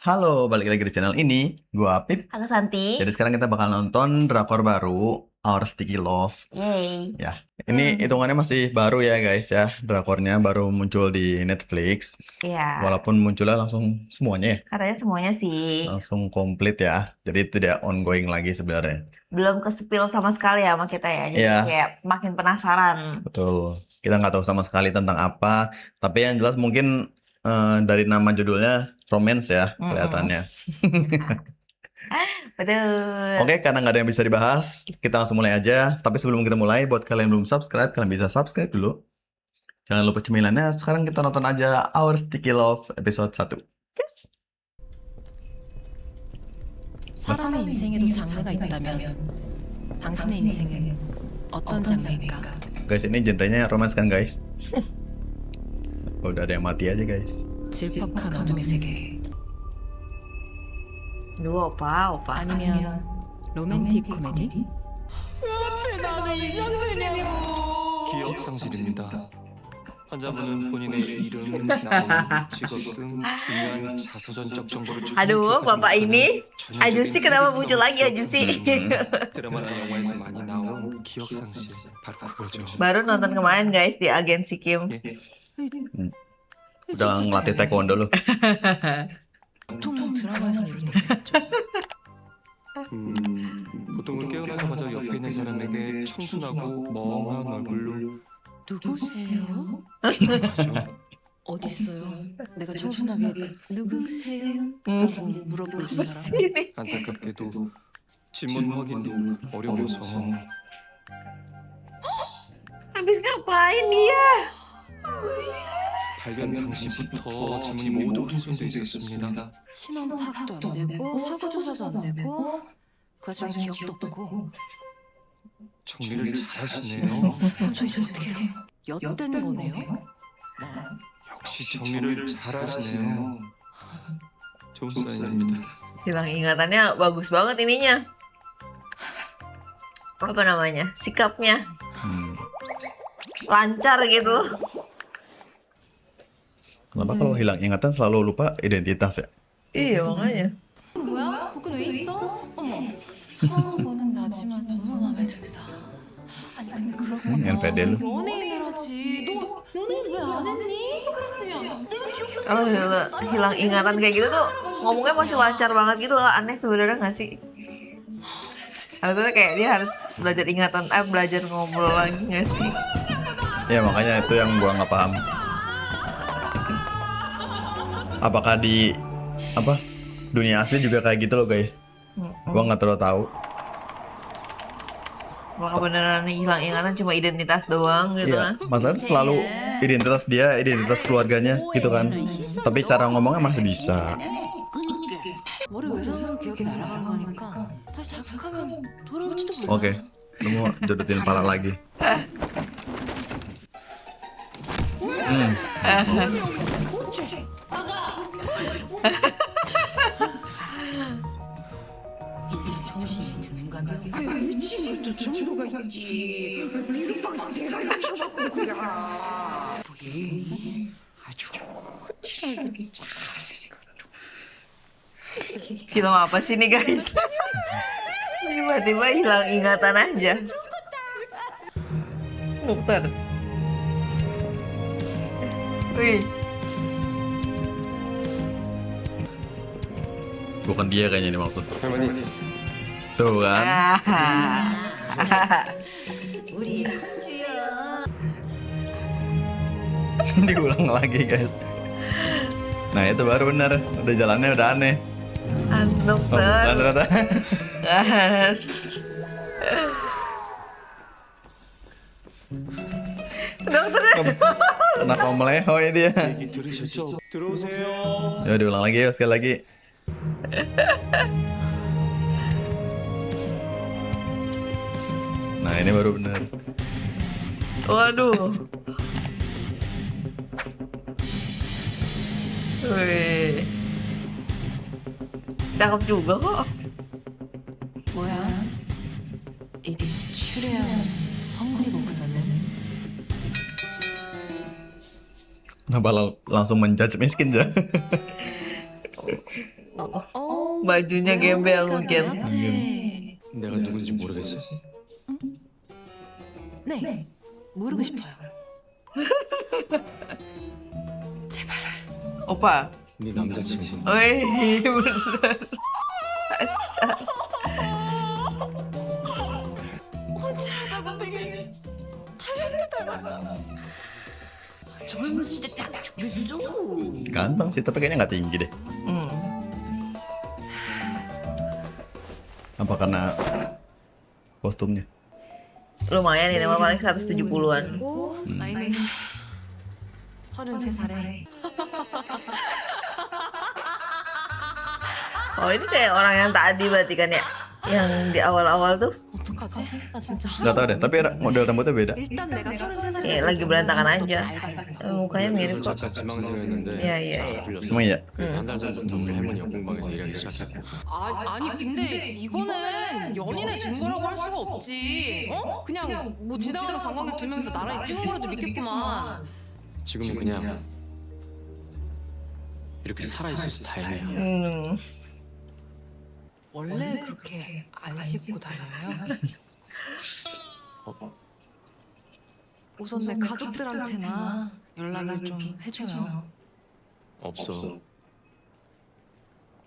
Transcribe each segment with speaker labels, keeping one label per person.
Speaker 1: Halo, balik lagi di channel ini. Gua Apip.
Speaker 2: Aku Santi.
Speaker 1: Jadi sekarang kita bakal nonton drakor baru, Our Sticky Love.
Speaker 2: Yeay.
Speaker 1: Ya, ini hitungannya masih baru ya guys ya. Drakornya baru muncul di Netflix.
Speaker 2: Iya.
Speaker 1: Walaupun munculnya langsung semuanya ya.
Speaker 2: Katanya semuanya sih.
Speaker 1: Langsung komplit ya. Jadi tidak ongoing lagi sebenarnya.
Speaker 2: Belum ke-spill sama sekali ya sama kita ya. Jadi
Speaker 1: Iya.
Speaker 2: kayak makin penasaran.
Speaker 1: Betul. Kita nggak tahu sama sekali tentang apa. Tapi yang jelas mungkin dari nama judulnya romance ya kelihatannya.
Speaker 2: Betul.
Speaker 1: Oke, karena nggak ada yang bisa dibahas, kita langsung mulai aja. Tapi sebelum kita mulai, buat kalian yang belum subscribe, kalian bisa subscribe dulu. Jangan lupa cemilannya. Sekarang kita nonton aja Our Sticky Love episode 1.
Speaker 3: 사람의 인생에도 장르가 있다면 당신의 인생은 어떤 장르일까?
Speaker 1: Guys, ini genrenya romance kan guys? Udah ada yang mati aja guys.
Speaker 3: 질퍽한 어둠의 세계
Speaker 2: Dua opa.
Speaker 3: 아니면 로맨틱 코미디?
Speaker 4: 기억 상실입니다. 환자분은 본인의 이름, 나이, 직업 등 중요한 자서전적 정보를 전혀
Speaker 2: Aduh,
Speaker 4: 기억하지
Speaker 2: bapak ini.
Speaker 4: 못하는
Speaker 2: Ajusi kenapa muncul lagi Ajusi?
Speaker 4: 드라마나 영화에서 많이 나온 기억 상실 바로 그거죠.
Speaker 2: Baru nonton kemarin guys di Agensi Kim.
Speaker 1: Udah ngelatih taekwondo loh.
Speaker 3: 보통 드라마에서 이런 거
Speaker 4: 보통은 깨어나자마자 옆에 있는 사람에게 청순하고 멍한 얼굴로
Speaker 3: 누구세요?
Speaker 4: 하죠.
Speaker 3: 어딨어요? 내가 청순하게 누구세요? 라고 물어볼 사람
Speaker 4: 안타깝게도 지문 확인도 어려워서
Speaker 2: Habis ngapain dia?
Speaker 4: 발견 당시부터 지문이 모두 훼손돼 있었습니다.
Speaker 3: 신원 파악도 안 되고 사고 조사도 안 되고 그 과정 기억도 없고
Speaker 4: 정리를 잘하시네요.
Speaker 3: 그럼 저 이제 어떻게 해요? 엿된 거네요?
Speaker 4: 역시 정리를 잘하시네요. 좋은 사인입니다.
Speaker 2: Hilang ingatannya bagus banget ininya. Apa namanya? Sikapnya lancar gitu.
Speaker 1: Kenapa kalau hilang ingatan selalu lupa identitas ya?
Speaker 2: Iya makanya.
Speaker 3: 뭐야? 복근 왜 있어? 어머 처음 보는 나지만 너무 마음에 든다. 아니 근데 그러면
Speaker 1: NPD lu.
Speaker 3: 연예인을 하지. 너 연예인 왜 안 했니? 그랬으면 내가 기억상
Speaker 2: Kalau hilang ingatan kayak gitu tuh ngomongnya masih lancar banget gitu loh. Aneh sebenarnya nggak sih? Harusnya kayak dia harus belajar ingatan, belajar ngobrol lagi nggak sih?
Speaker 1: Ya makanya itu yang gua nggak paham. Apakah di dunia asli juga kayak gitu loh guys? Gua nggak terlalu tahu.
Speaker 2: Apakah beneran hilang ingatan cuma identitas doang gitu
Speaker 1: Iya,
Speaker 2: kan?
Speaker 1: masalahnya selalu identitas dia, identitas keluarganya gitu kan. Tapi cara ngomongnya masih bisa.
Speaker 3: 머리 외상으로 기억이 날아간 거니까 다시 자극하면 돌아올지도 몰라.
Speaker 1: Oke, lu mau jodotin pala lagi.
Speaker 5: 정신이 드는가며? 아유 지금부터 정도가 있지. 비눗방울 내가 맞춰갖고 그래. 아주 친하게 잘생겼어.
Speaker 2: Film apa sih nih guys? Tiba-tiba hilang ingatan aja. Dokter. Wih,
Speaker 1: Bukan dia kayaknya ini maksud.
Speaker 4: 할머니,
Speaker 1: Tuh kan.
Speaker 5: 우리 선주야.
Speaker 1: Diulang lagi guys. Nah itu baru bener. Udah jalannya udah aneh. Oh, bukan
Speaker 2: dokter.
Speaker 1: ternyata.
Speaker 2: Dokter.
Speaker 1: Kenapa melehoi dia?
Speaker 4: 얘기 들으셨죠? 들어오세요.
Speaker 1: Ya diulang lagi ya sekali lagi. Nah ini baru bener.
Speaker 2: Waduh. Wih. Cakep juga kok.
Speaker 3: 뭐야? 이 추레한 헝그리 목소는
Speaker 1: Kenapa langsung menjudge miskin ya?
Speaker 2: Bajunya gembel mungkin.
Speaker 4: 내가 누군지 모르겠어.
Speaker 3: 네, 모르고 싶어요. 제발.
Speaker 2: 오빠.
Speaker 4: 네 남자친구.
Speaker 2: Wih, bener.
Speaker 3: 훤칠하다고 되게
Speaker 5: 젊었을 때 딱 좋겠어.
Speaker 1: Ganteng sih, tapi kayaknya nggak tinggi deh. Apa karena kostumnya?
Speaker 2: Lumayan ini mah paling 170-an.
Speaker 3: 나이는 33살에
Speaker 2: Oh, ini kayak orang yang tadi berarti kan ya? Yang di awal-awal tuh.
Speaker 3: 어떡하지? 나 진짜
Speaker 1: Nggak tahu deh, tapi model rambutnya beda.
Speaker 3: 일단 내가 33살에
Speaker 2: Iya, lagi berantakan aja. Mukanya mirip kok.
Speaker 4: 잠깐 지망생이었는데
Speaker 2: Iya, iya,
Speaker 4: 잘
Speaker 2: iya.
Speaker 4: 불렸어.
Speaker 1: Emang iya?
Speaker 4: 그래서 한 달 전부터 우리 할머니 옆공방에서 일하기 시작했고.
Speaker 3: 아니 근데 이거는 연인의 증거라고 할 수가 없지. 어? 그냥 뭐 지나가는 관광객 2명이서 나란히 찍어버려도 믿겠구만.
Speaker 4: 지금은 그냥 이렇게 살아있어서 다행이야.
Speaker 3: 원래 그렇게 안 씻고 다녀요? 우선 내 가족들한테나 연락을 좀 해줘요.
Speaker 4: 없어.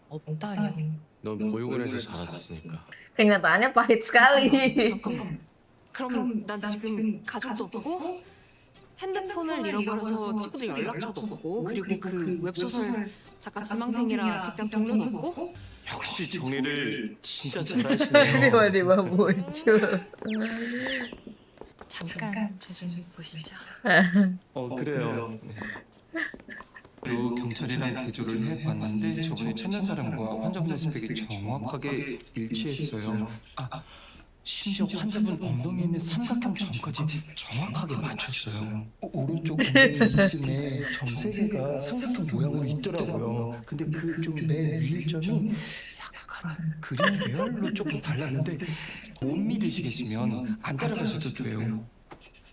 Speaker 3: 없다니.
Speaker 4: 넌 보육원에서 자랐으니까.
Speaker 2: Kenyataannya pahit sekali.
Speaker 3: 잠깐만. 그럼 난 지금 가족도 없고 핸드폰을 잃어버려서 친구들 연락처도 없고 그리고 그 웹소설 작가 지망생이라 직장 동료도 없고
Speaker 4: 역시 정리를 진짜 잘하시네요.
Speaker 2: Tiba-tiba muncul.
Speaker 3: 잠깐 저 좀 보시죠.
Speaker 4: 그래요.
Speaker 6: 또 경찰이랑 개조를 해봤는데 저번에 찾는 사람과 환자분 스펙이 정확하게 일치했어요. 심지어 환자분 엉덩이에 있는 삼각형 점까지 정확하게 맞췄어요.
Speaker 7: 오른쪽 엉덩이 이쯤에 점 3개가 삼각형 모양으로 있더라고요. 근데 그 좀 맨 위의 점이
Speaker 6: 약간 그림 계열로 조금 달랐는데 못 믿으시겠으면 안 따라가셔도 돼요.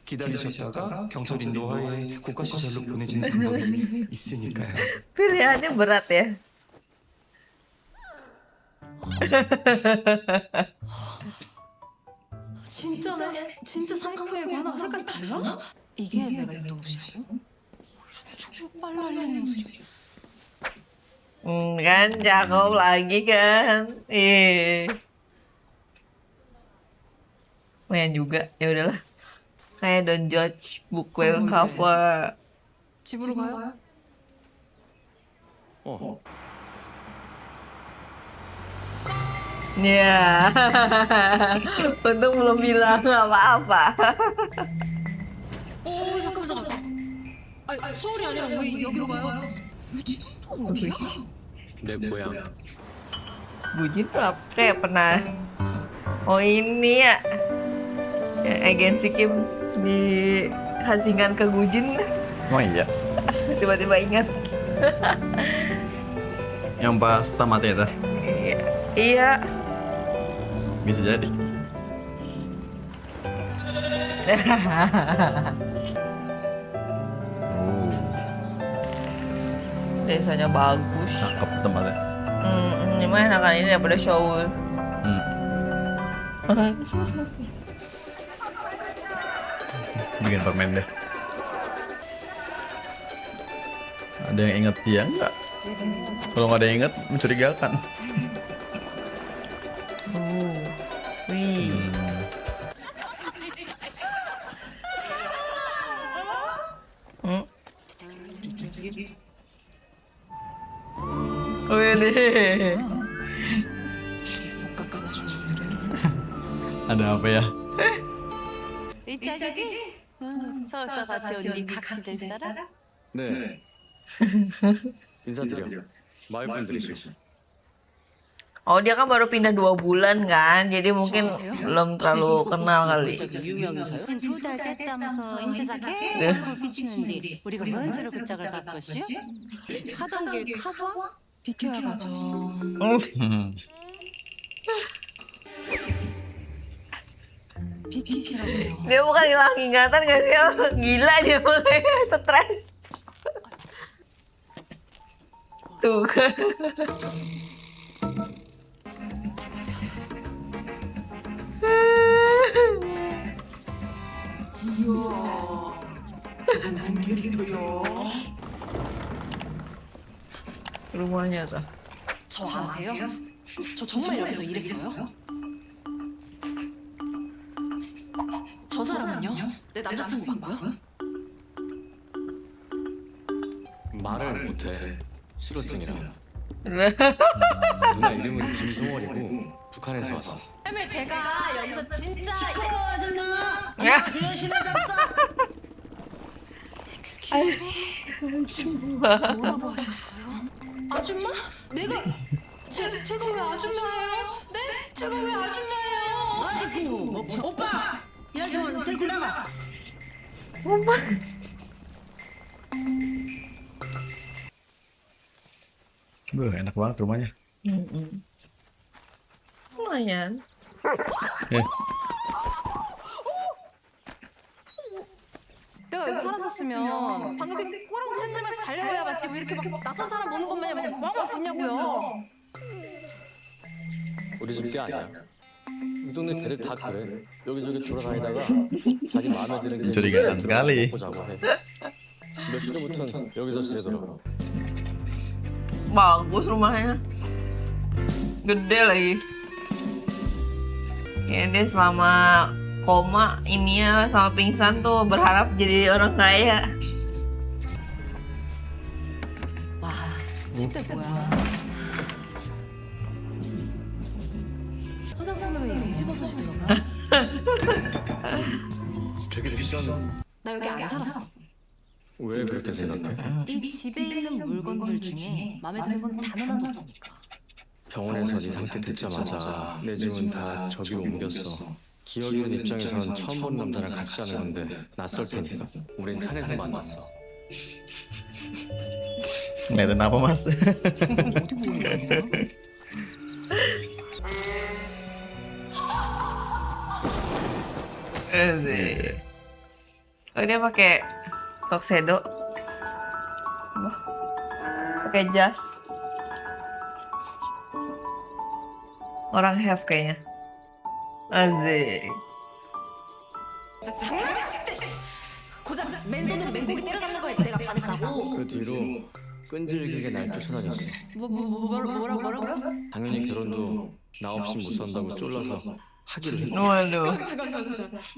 Speaker 6: 기다리셨다가 경찰 인도하에 국가시설로 보내지는 방법이 있으니까요.
Speaker 2: Pilihannya berat ya.
Speaker 3: 진짜네? 진짜 삼각형이고 하나가 색깔이 달라? 이게 내가 입던 옷이라고? 쪽발랄린 옷이
Speaker 2: Kan cakep lagi kan. Lumayan juga. Ya udahlah. Kayak don't judge book web cover.
Speaker 3: 집으로 가요?
Speaker 2: Ya. Untung belum bilang apa-apa.
Speaker 3: 잠깐만. 아니, 서울이 아니라 왜 여기로 가요? 굳이 또 어디야?
Speaker 4: 내 고향.
Speaker 2: Bujin tuh apa? Kayak pernah. Oh ini ya. Ya, agensi Kim dihasingkan ke Gujin.
Speaker 1: Emang iya?
Speaker 2: Tiba-tiba ingat.
Speaker 1: Yang pas tamatnya itu?
Speaker 2: Iya.
Speaker 1: Bisa jadi.
Speaker 2: Desanya bagus.
Speaker 1: Cakep tempatnya.
Speaker 2: Ini mah enakan ini daripada Seoul.
Speaker 1: Bikin permen deh. Ada yang inget dia nggak? Kalau nggak ada yang inget, mencurigakan.
Speaker 2: Wih. Wih deh.
Speaker 3: 똑같이 주민들은
Speaker 1: Ada apa ya?
Speaker 8: 이쪽이지? 서서 같이 온 네 각시될 사람?
Speaker 4: 네. 인사드려. 마을 분들이시고.
Speaker 2: Oh dia kan baru pindah 2 bulan kan, jadi mungkin belum terlalu kenal kali.
Speaker 5: 유명해서요?
Speaker 8: 지금 2달 됐다면서 인제사 계속 비추는데 우리가 뭔 수로 그 짝을 바꿨슈? 가던 길 가봐?
Speaker 3: 비켜야 가죠. 비키시라고요.
Speaker 2: Dia bukan hilang ingatan gak sih? Gila dia makanya stres. Tuh kan. rumahnya tuh.
Speaker 3: 저 아세요? 저 정말 여기서 일했어요? 저 사람은요? 내 남자친구 맞고요?
Speaker 9: 말을 못해. 실어증이라.
Speaker 2: 네.
Speaker 9: 누나 이름은 김송월이고 북한에서 왔어.
Speaker 3: 할머니 제가 여기서 진짜
Speaker 5: 안녕하세요 신화잡사.
Speaker 3: 뭐라고 하셨어요? 아줌마? 제가 왜 아줌마예요? 네? 제가 왜 아줌마예요?
Speaker 5: 아이고 오빠 여자분 들고 나가.
Speaker 1: Enak banget rumahnya.
Speaker 2: Lumayan.
Speaker 3: 내가 여기 살았었으면 방금 꼬랑지 흔들면서 달려와야 맞지 왜 이렇게 막 낯선 사람 보는 것 마냥 막 짖냐고요.
Speaker 9: 우리 집 게 아니야. 이 동네 걔들 다 그래. 여기저기 돌아다니다가 자기 마음에 드는 게
Speaker 1: Mencurigakan sekali.
Speaker 9: 먹고 자고 해. 몇 시부터는 여기서 지내더라고.
Speaker 2: Bagus rumahnya. Gede lagi. Kayaknya dia selama koma ini ya sama pingsan tuh berharap jadi orang kaya.
Speaker 3: 와, 집대 뭐야? 화장품에 왜 용지버섯이 들어가?
Speaker 9: 되게 비싼.
Speaker 3: 나 여기 안 살았어.
Speaker 9: 왜 그렇게 생각해?
Speaker 3: 이 집에 있는 물건들 중에 마음에 드는 건 단 하나도 없습니까?
Speaker 9: 병원에서 네 상태 듣자마자 내 짐은 다 저기로 옮겼어. 기억 잃은 입장에선 처음 본 남자랑 같이 자는 건데 낯설 테니까. 우린 산에서 만났어.
Speaker 1: Ngeliatin apa mas?
Speaker 3: 어디 보는 거야?
Speaker 2: Oh dia pakai tuxedo. Wah, pakai jas. Orang have kayaknya. Asik.
Speaker 3: 진짜 장난이야 진짜. 고작 맨손으로 맨고기 때려잡는 거에 내가 반했다고.
Speaker 9: 그 뒤로 끈질기게 날 쫓아다녔어.
Speaker 3: 뭐라고요?
Speaker 9: 당연히 결혼도 나 없이 못 산다고 쫄라서 하기로 했지.
Speaker 2: Waduh.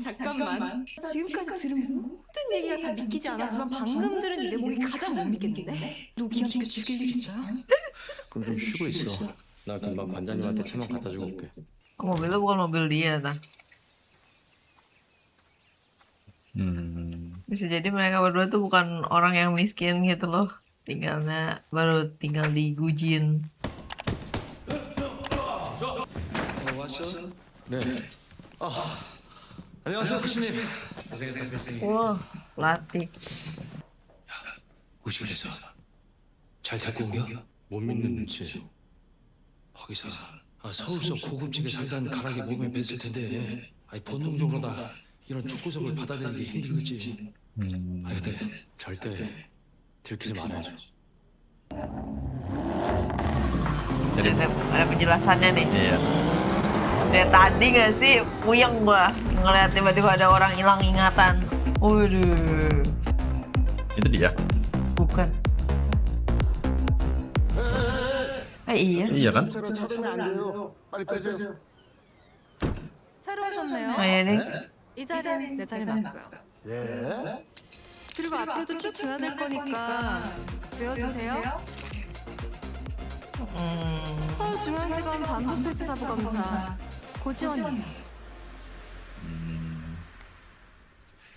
Speaker 3: 잠깐만. 지금까지 들은 모든 얘기가 다 믿기지 않았지만 방금 들은 이 대목이 가장 못 믿겠는데? 너 기합시켜 죽일 일 있어요?
Speaker 9: 그럼 좀 쉬고 있어. 나 금방 관장님한테 차만 갖다 주고 올게.
Speaker 2: Mobilnya bukan mobil dia, dah. Bisa jadi mereka berdua tuh bukan orang yang miskin gitu loh. Baru tinggal di Gujin.
Speaker 9: 왔어? 네.
Speaker 6: 안녕하세요 부시님.
Speaker 2: Wah, latih.
Speaker 6: 우리 집에서 잘 데리고 옮겨?
Speaker 9: 못 믿는 눈치.
Speaker 6: 거기서 서울서 고급집에 살던 가락에 몸에 뱄을 텐데 본능적으로 다 이런 축구석을 받아들이기 힘들겠지. 근데
Speaker 9: 절대 들키지 말아야죠.
Speaker 2: Ada penjelasannya nih.
Speaker 1: Iya.
Speaker 2: Dari tadi gak sih puyeng gua ngeliat tiba-tiba ada orang hilang ingatan. Waduh,
Speaker 1: Itu dia.
Speaker 2: bukan. Iya.
Speaker 1: Iya kan?
Speaker 3: 새로 오셨네요.
Speaker 2: Oh iya nih.
Speaker 3: 이 자리는 내 자리 맞고요. 그리고 앞으로도 쭉 줘야 될 거니까 외워두세요. 서울중앙지검 반부패수사부 검사 고지원이에요.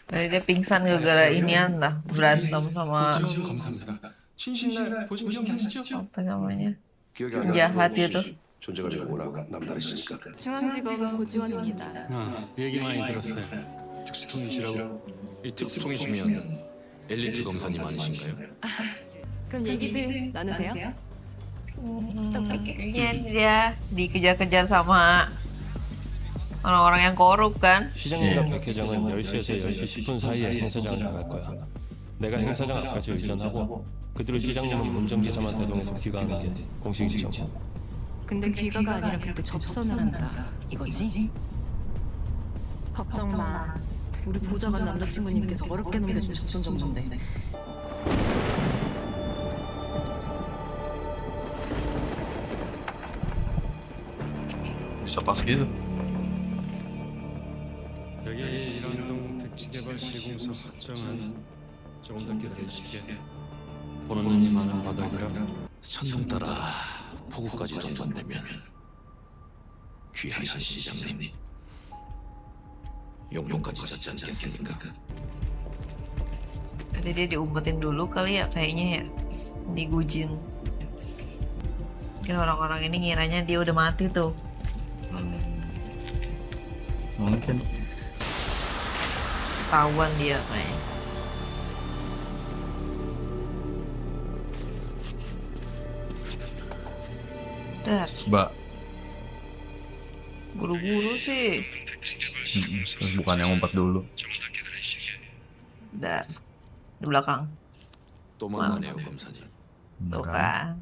Speaker 2: Dia pingsan gara-gara inian lah, berantem sama
Speaker 6: 고지원 검사입니다. 신신날 보신 기억나시죠?
Speaker 2: apa namanya,
Speaker 10: 기억이 안
Speaker 2: penjahat itu.
Speaker 10: 존재가 워낙 남다르시니까.
Speaker 3: 중앙지검 고지원입니다.
Speaker 4: 얘기 많이 들었어요. 특수통이시라고. 이 특수통이시면 엘리트 검사님 아니신가요?
Speaker 3: 그럼 얘기들 나누세요.
Speaker 2: Iya dia dikejar-kejar sama orang-orang yang korup kan.
Speaker 11: 시장님과 백 회장은 10시에서 10시 10분 사이에 행사장을 나갈 거야. 내가 행사장 앞까지 의전하고
Speaker 4: 그 뒤로 시장님은 운전기사만 대동해서 귀가하는 게 공식 일정.
Speaker 3: 근데 귀가가 아니라 그때 접선을 한다 이거지? 걱정 마. 우리 보좌관 남자친구님께서 어렵게 넘겨준 접선 정도인데.
Speaker 1: Bisa pas gitu.
Speaker 4: 여기 일환동 택지개발 시공사 확정은 조금 더 기다리시게. 보는 눈이 많은 바닥이라.
Speaker 10: 천둥 따라 포구까지 동반되면 귀하신 시장님 용돈까지 졌지 않겠습니까?
Speaker 2: Berarti dia diumpetin dulu kali ya kayaknya ya. Digujin. Mungkin orang-orang ini ngiranya dia udah mati tuh.
Speaker 1: Mungkin.
Speaker 2: Ketahuan dia kayaknya. Dar,
Speaker 1: Mbak.
Speaker 2: buru-buru sih.
Speaker 1: Terus bukan yang ngumpet dulu.
Speaker 2: Dar, di belakang.
Speaker 10: 또 만나네요, 검사님.
Speaker 2: Tuh kan.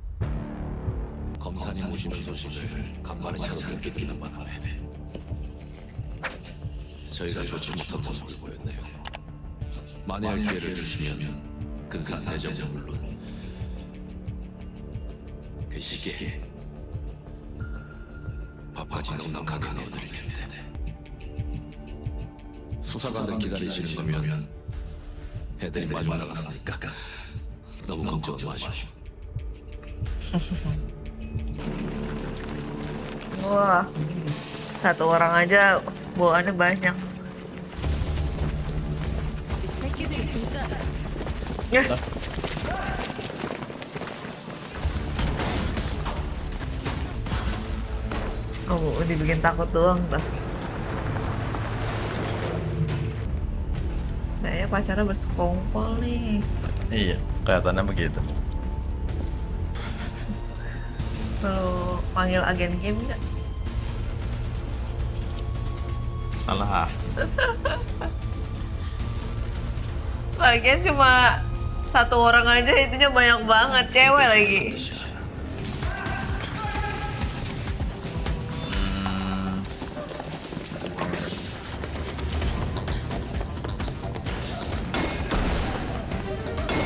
Speaker 10: 검사님 오시는 소식을 간만에 차로 함께 듣는 바람에 저희가 좋지 못한 모습을 보였네요. 만약 기회를 주시면 근산 대접은 물론 그 시기에 밥까지 넉넉하게 넣어드릴 텐데 수사관들 기다리시는 거면 애들이 마중 나갔으니까 너무 걱정은 마시고.
Speaker 2: Wah, satu orang aja bawaannya banyak.
Speaker 3: 이 새끼들이 진짜.
Speaker 2: Ya. Oh, dibikin takut doang tuh. Kayaknya pacarnya bersekongkol nih.
Speaker 1: Iya, kelihatannya begitu.
Speaker 2: Kalau panggil agen game nggak?
Speaker 1: Salah.
Speaker 2: Lagian cuma satu orang aja itunya banyak banget, cewek lagi.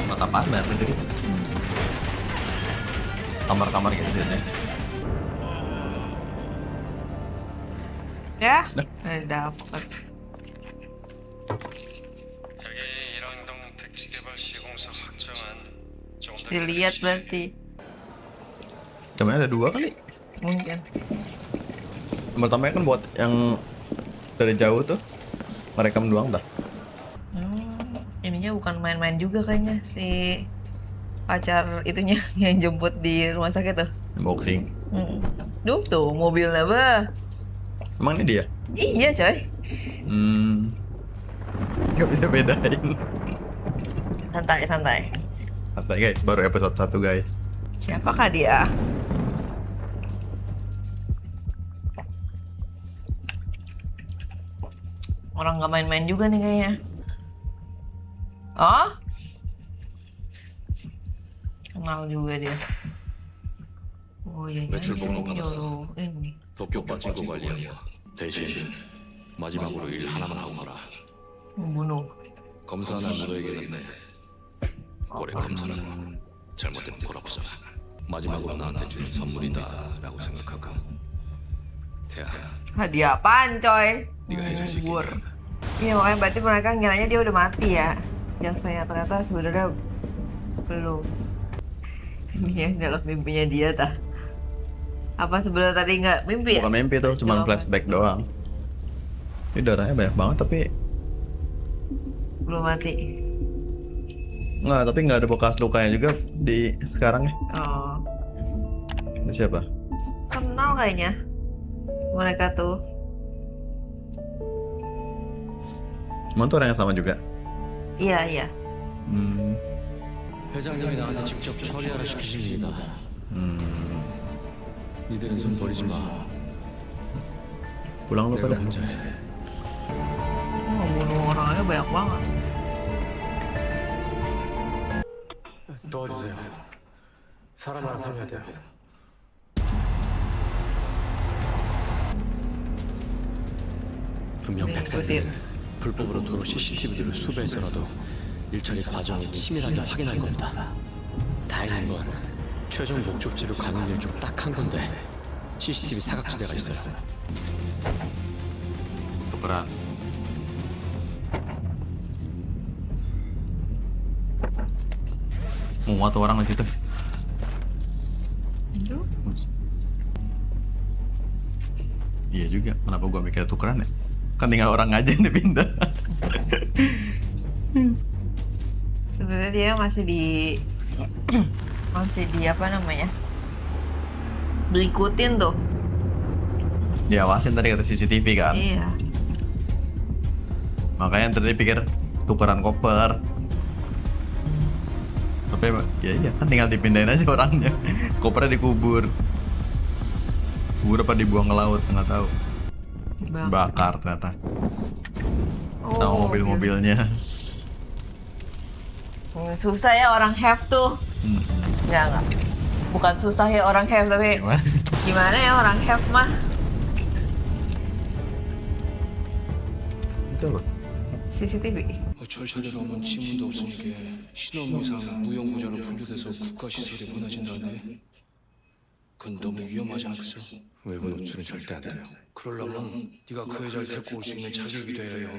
Speaker 1: Mata pandang gitu. Kamar-kamar gitu ya.
Speaker 2: Ya?
Speaker 1: Nah.
Speaker 2: Dapet.
Speaker 4: 여기 일환동 택지개발 시공사 확정은 조금 더
Speaker 2: Dilihat berarti.
Speaker 1: Cuma ada dua kali.
Speaker 2: Mungkin.
Speaker 1: Yang pertama kan buat yang dari jauh tuh merekam doang dah.
Speaker 2: Ininya bukan main-main juga kayaknya si pacar itunya yang jemput di rumah sakit tuh.
Speaker 1: Unboxing.
Speaker 2: Duh tuh mobilnya bah.
Speaker 1: Emang ini dia?
Speaker 2: Iya coy.
Speaker 1: Nggak bisa bedain.
Speaker 2: Santai santai.
Speaker 1: Santai guys, baru episode 1 guys.
Speaker 2: Siapakah dia? Orang nggak main-main juga nih kayaknya. Oh? Kenal juga dia. Oh iya,
Speaker 10: 매출
Speaker 2: iya,
Speaker 10: 복로 받았어.
Speaker 2: ini.
Speaker 10: 도쿄 빠진거 관리한 거 대신 마지막으로 일 하나만 하고 가라.
Speaker 2: Membunuh.
Speaker 10: 검사나 묻어야겠는데 꼴에 검사라고 잘못되면 돌아보잖아. 마지막으로 나한테 주는 선물이다라고 생각하고 태아
Speaker 2: Hadiah apaan coy?
Speaker 10: 네가 해줄 수
Speaker 2: Ngubur.
Speaker 10: 있겠냐?
Speaker 2: Iya makanya berarti mereka ngiranya dia udah mati ya. Jaksanya ternyata sebenarnya belum. Ini yang dalam mimpinya dia tah. Apa sebenarnya tadi nggak mimpi ya?
Speaker 1: Bukan mimpi tuh, cuma flashback doang. Ini darahnya banyak banget tapi
Speaker 2: Belum mati.
Speaker 1: nggak, tapi nggak ada bekas lukanya juga di sekarang ya.
Speaker 2: Oh,
Speaker 1: Itu siapa?
Speaker 2: kenal kayaknya mereka tuh.
Speaker 1: Emang tuh orang yang sama juga?
Speaker 2: Iya iya.
Speaker 9: 회장님이 나한테 직접 처리하라 시키신 일이다. 니들은 손 버리지 마.
Speaker 1: Pulang lu
Speaker 9: 내가
Speaker 1: pada.
Speaker 9: 혼자 해.
Speaker 2: Bunuh orangnya banyak banget.
Speaker 4: 너
Speaker 6: 도와주세요. 사람 하나 살려야 돼요. 분명 백사들은 불법으로 도로 CCTV를 수배해서라도 일처리 과정을 치밀하게 확인할 겁니다. 다행인 건 최종 목적지로 가는 일 중 딱 한 건데 CCTV 사각지대가 있어요.
Speaker 1: Tukeran. Muat tuh orang di situ. Iya juga, kenapa gua mikir tukeran ya? Kan tinggal orang aja yang dipindah.
Speaker 2: Sebenarnya dia masih di apa namanya? Diikutin tuh.
Speaker 1: Diawasin tadi kata CCTV kan.
Speaker 2: Iya.
Speaker 1: Makanya tadi pikir tukeran koper. Tapi ya iya kan tinggal dipindahin aja orangnya. Kopernya dikubur. Kubur apa dibuang ke laut nggak tahu. Bakar ternyata. Sama mobil-mobilnya.
Speaker 2: Susah ya orang have tuh. Enggak. Bukan susah ya orang have, tapi gimana ya orang have mah?
Speaker 1: Itu loh.
Speaker 2: CCTV.
Speaker 6: 절차대로 하면 지문도 없으니까 신원무상 무용무자로 분류돼서 국가시설에 보내진다는데 그건 너무 위험하지 않겠어? 외부 노출은 절대 안 돼요. 그러려면 네가 그 여자를 데리고 올 수 있는 자격이 돼야 해요.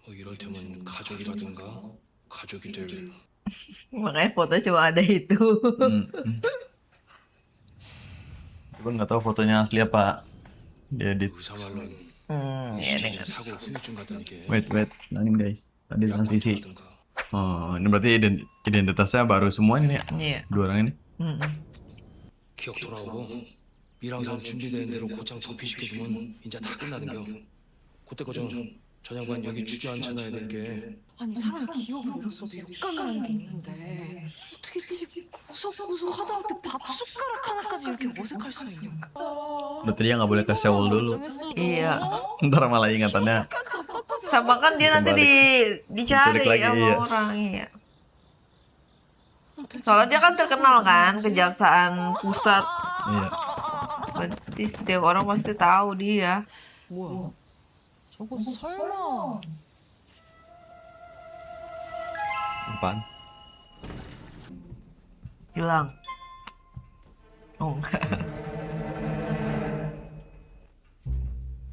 Speaker 6: 뭐 이럴테면 가족이라든가 가족이 될
Speaker 2: Makanya foto cuma ada itu.
Speaker 1: Gue nggak tahu fotonya asli apa diedit.
Speaker 6: 의사말론
Speaker 2: Iya dengan.
Speaker 6: 사고 후유증 같다니까.
Speaker 1: Wait, nangin guys. Tadi transisi. Oh, ini berarti identitasnya baru semua ini ya?
Speaker 2: Iya.
Speaker 1: Dua orang ini.
Speaker 6: 기억 돌아오고 미랑산 준비된 대로 곧장 도피시켜주면 이제 다 끝나는겨. 그때 거정 저녁반 여기 주저앉혀놔야 될 게.
Speaker 3: 아니 사람 기억을 잃었어도 육감이라는 게 있는데 어떻게 집 구석구석 하다 할 때 밥 숟가락 하나까지 이렇게 어색할 수 있냐?
Speaker 1: Berarti dia nggak boleh ke Seoul dulu.
Speaker 2: Iya.
Speaker 1: Ntar malah ingatannya.
Speaker 2: Sama kan dia nanti dicari
Speaker 1: Diculik lagi,
Speaker 2: sama
Speaker 1: iya.
Speaker 2: orang, iya. Soalnya dia kan terkenal kan, Kejaksaan Pusat.
Speaker 1: Iya.
Speaker 2: Berarti setiap orang pasti tahu dia.
Speaker 3: 뭐야? 저거 설마?
Speaker 1: Apaan?
Speaker 2: Hilang. Oh enggak.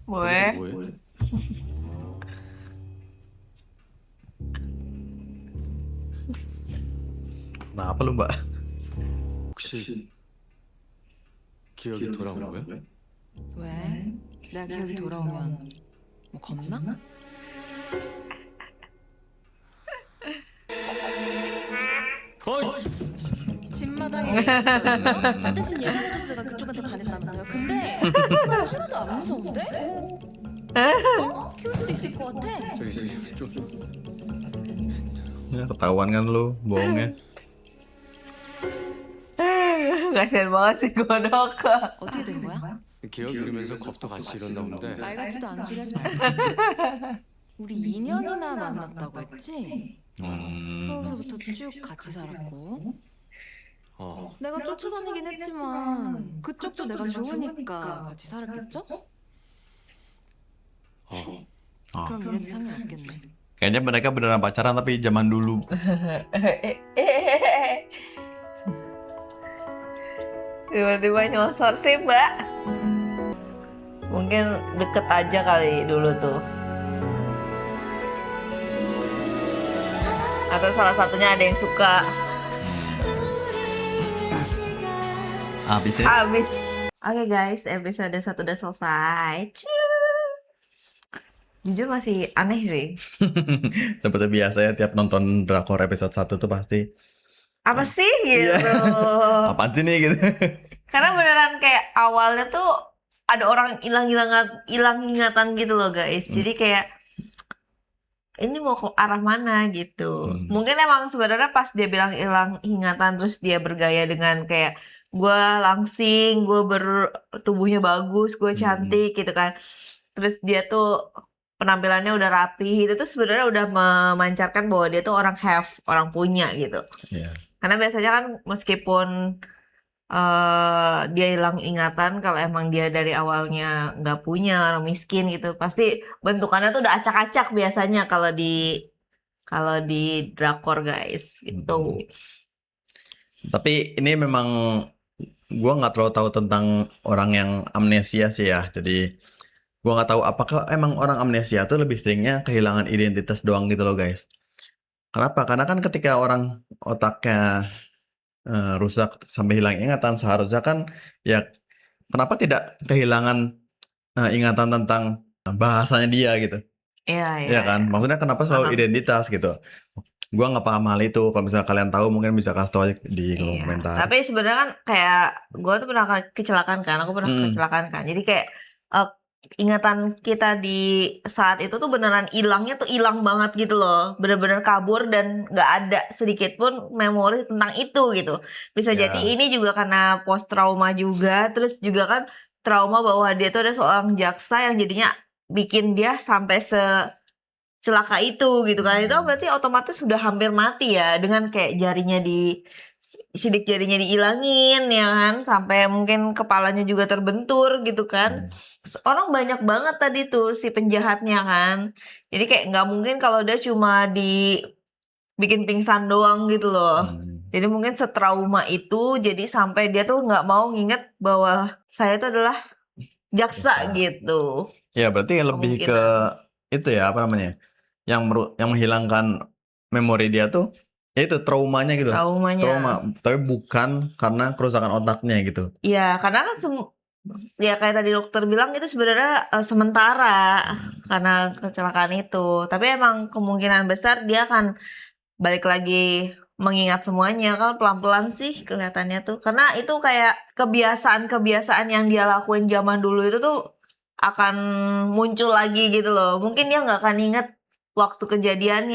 Speaker 2: Boleh.
Speaker 1: Kenapa lu mbak?
Speaker 9: 혹시 기억이 돌아온 거야?
Speaker 3: 왜? 내가 기억이 돌아오면 뭐 겁나? 집마당에 나 대신 예상 조수가 그쪽한테 반했다면서요. 근데 나 하나도 안 무서운데? 키울 수도 있을 것 같아.
Speaker 9: 저기 좀
Speaker 1: Ya, ketahuan kan lu bohongnya.
Speaker 2: Kasian banget sih Godok.
Speaker 3: 어떻게 된 거야?
Speaker 9: 기억 잃으면서 겁도 같이 잃었나 본데.
Speaker 3: 말 같지도 않은 소리 하지 마. 우리 2년이나 만났다고 했지? 서울서부터 쭉 같이 살았고 내가 쫓아다니긴 했지만 그쪽도 내가 좋으니까 같이 살았겠죠? 그럼 이래도 상관 없겠네.
Speaker 1: Kayaknya mereka beneran pacaran tapi zaman dulu.
Speaker 2: Tiba-tiba nyosor sih mbak. Mungkin deket aja kali dulu tuh. Atau salah satunya ada yang suka.
Speaker 1: Habis ya?
Speaker 2: Habis. Oke guys, episode 1 udah selesai. Jujur masih aneh sih.
Speaker 1: Seperti biasa ya, tiap nonton drakor episode 1 tuh pasti
Speaker 2: Apa sih gitu.
Speaker 1: apaan sih nih gitu.
Speaker 2: Karena beneran kayak awalnya tuh ada orang hilang ingatan gitu loh guys. Jadi kayak ini mau ke arah mana gitu. Mungkin emang sebenarnya pas dia bilang hilang ingatan terus dia bergaya dengan kayak gue langsing, gue tubuhnya bagus, gue cantik gitu kan. Terus dia tuh penampilannya udah rapi, itu tuh sebenarnya udah memancarkan bahwa dia tuh orang have, orang punya gitu.
Speaker 1: Iya.
Speaker 2: Karena biasanya kan meskipun dia hilang ingatan, kalau emang dia dari awalnya nggak punya, orang miskin gitu, pasti bentukannya tuh udah acak-acak biasanya kalau di drakor guys gitu.
Speaker 1: Tapi ini memang gua nggak terlalu tahu tentang orang yang amnesia sih ya. Jadi gua nggak tahu apakah emang orang amnesia tuh lebih seringnya kehilangan identitas doang gitu loh guys. Kenapa? Karena kan ketika orang otaknya rusak sampai hilang ingatan, seharusnya kan ya kenapa tidak kehilangan ingatan tentang bahasanya dia gitu.
Speaker 2: Iya,
Speaker 1: Ya kan? Maksudnya kenapa selalu
Speaker 2: Paham sih.
Speaker 1: identitas gitu. Gua nggak paham hal itu. Kalau misalnya kalian tahu mungkin bisa kasih tahu aja di kolom
Speaker 2: Iya.
Speaker 1: komentar.
Speaker 2: Tapi sebenarnya kan kayak gue tuh pernah kecelakaan kan, aku pernah kecelakaan kan. Jadi kayak ingatan kita di saat itu tuh beneran hilangnya tuh hilang banget gitu loh, bener-bener kabur dan nggak ada sedikit pun memori tentang itu gitu. Bisa
Speaker 1: Ya.
Speaker 2: jadi ini juga karena post trauma juga, terus juga kan trauma bahwa dia tuh ada seorang jaksa yang jadinya bikin dia sampai celaka itu gitu kan. Itu kan berarti otomatis sudah hampir mati ya, dengan kayak sidik jarinya dihilangin ya kan, sampai mungkin kepalanya juga terbentur gitu kan. Orang banyak banget tadi tuh si penjahatnya kan. Jadi kayak nggak mungkin kalau dia cuma bikin pingsan doang gitu loh. Jadi mungkin setrauma itu jadi sampai dia tuh nggak mau nginget bahwa saya itu adalah jaksa gitu.
Speaker 1: Ya berarti lebih ke itu ya, apa namanya, yang menghilangkan memori dia tuh ya itu traumanya gitu.
Speaker 2: Traumanya.
Speaker 1: Trauma, tapi bukan karena kerusakan otaknya gitu.
Speaker 2: Iya, karena kan ya kayak tadi dokter bilang itu sebenarnya sementara karena kecelakaan itu. Tapi emang kemungkinan besar dia akan balik lagi mengingat semuanya kan, pelan-pelan sih kelihatannya tuh. Karena itu kayak kebiasaan-kebiasaan yang dia lakuin zaman dulu itu tuh akan muncul lagi gitu loh. Mungkin dia nggak akan ingat waktu kejadian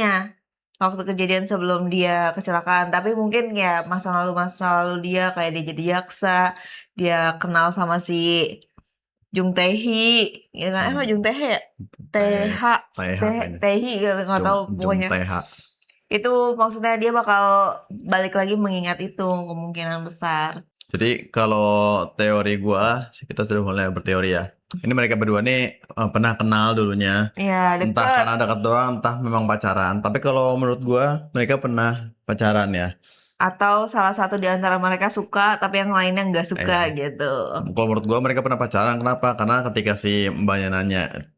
Speaker 2: sebelum dia kecelakaan, tapi mungkin ya masa lalu dia kayak dia jadi jaksa, dia kenal sama si Jung Tae-hee, ya kan? Jung Tae-hee ya? Tae-hee, nggak tahu pokoknya. Itu maksudnya dia bakal balik lagi mengingat itu kemungkinan besar.
Speaker 1: Jadi kalau teori gua, kita sudah mulai berteori ya. Ini mereka berdua nih pernah kenal dulunya.
Speaker 2: Iya,
Speaker 1: Entah karena dekat doang, entah memang pacaran. Tapi kalau menurut gua, mereka pernah pacaran ya.
Speaker 2: Atau salah satu di antara mereka suka, tapi yang lainnya nggak suka gitu.
Speaker 1: Kalau menurut gua mereka pernah pacaran. Kenapa? Karena ketika si mbaknya nanya,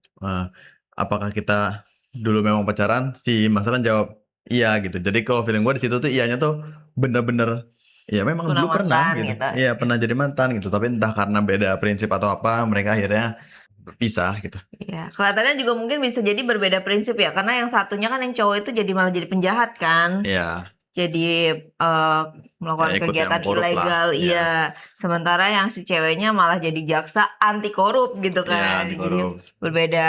Speaker 1: apakah kita dulu memang pacaran, si Mas Ran jawab iya gitu. Jadi kalau feeling gua di situ tuh iyanya tuh bener-bener ya memang dulu pernah gitu. Iya, pernah jadi mantan gitu. Tapi entah karena beda prinsip atau apa, mereka akhirnya berpisah gitu.
Speaker 2: Iya, kelihatannya juga mungkin bisa jadi berbeda prinsip ya. Karena yang satunya kan yang cowok itu jadi malah jadi penjahat kan.
Speaker 1: Iya.
Speaker 2: Jadi melakukan kegiatan ilegal,
Speaker 1: iya.
Speaker 2: Sementara yang si ceweknya malah jadi jaksa anti korup gitu kan.
Speaker 1: Iya, anti korup.
Speaker 2: Jadi berbeda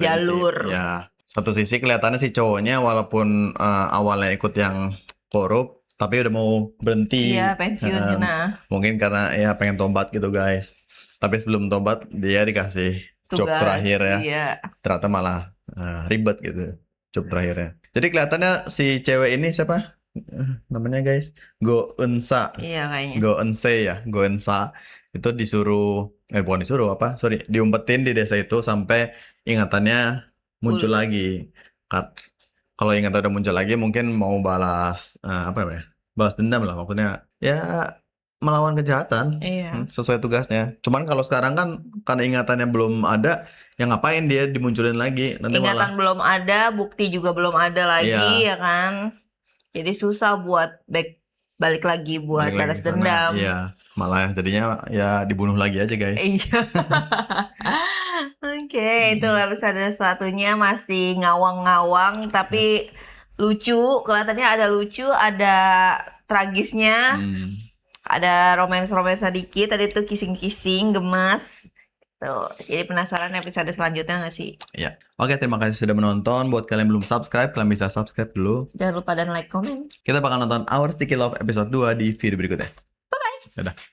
Speaker 2: jalur.
Speaker 1: Ya, satu sisi kelihatannya si cowoknya walaupun awalnya ikut yang korup, tapi udah mau berhenti.
Speaker 2: Iya, pensiun
Speaker 1: mungkin karena ya pengen tobat gitu guys. Tapi sebelum tobat dia dikasih job terakhir ya.
Speaker 2: Iya.
Speaker 1: Ternyata malah ribet gitu job terakhirnya. Jadi kelihatannya si cewek ini siapa namanya guys? Go Eun-sa.
Speaker 2: Iya kayaknya.
Speaker 1: Go Eun-se ya, Go Eun-sa itu disuruh bukan disuruh apa? Sorry, diumpetin di desa itu sampai ingatannya muncul lagi. Kalau ingatannya udah muncul lagi mungkin mau balas apa namanya? Balas dendam lah, maksudnya ya melawan kejahatan.
Speaker 2: Iya.
Speaker 1: Sesuai tugasnya. Cuman kalau sekarang kan karena ingatannya belum ada, ya ngapain dia dimunculin lagi? Nanti
Speaker 2: ingatan belum ada, bukti juga belum ada lagi ya kan. Jadi susah buat balik lagi buat balas dendam.
Speaker 1: Iya, malah jadinya ya dibunuh lagi aja guys.
Speaker 2: Iya. Oke, itu episode satunya masih ngawang-ngawang tapi lucu. Kelihatannya ada lucu, ada tragisnya, ada romance-romance sedikit. Tadi tuh kissing-kissing, gemas. Tuh, jadi penasaran episode selanjutnya nggak sih?
Speaker 1: Iya. Oke, terima kasih sudah menonton. Buat kalian belum subscribe, kalian bisa subscribe dulu.
Speaker 2: Jangan lupa dan like, komen.
Speaker 1: Kita bakal nonton Our Sticky Love episode 2 di video berikutnya.
Speaker 2: Bye-bye.
Speaker 1: Dadah.